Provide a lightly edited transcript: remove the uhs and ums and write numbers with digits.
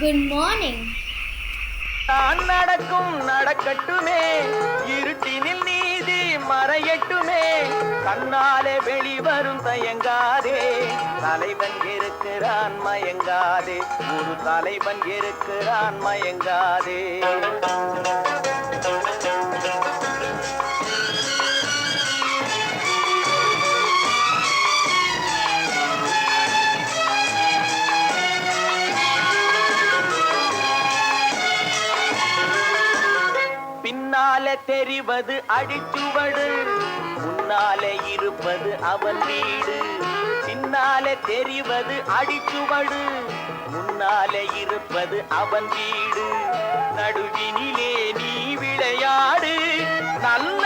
Good morning. தான் நடக்கும் நடக்கட்டுமே, இருட்டினில் நீதி மறையட்டுமே, கண்ணாலே வெளிவரும் தயங்காதே, தலைவன் இருக்கிறான் மயங்காதே, ஒரு தலைவன் இருக்கிறான் மயங்காதே. பின்னாலே தெரிவது அடிச்சுவடு, முன்னாலே இருப்பது அவன் வீடு. பின்னாலே தெரிவது அடிச்சுவடு, முன்னாலே இருப்பது அவன் வீடு. நடுவினிலே நீ விளையாடு, நல்ல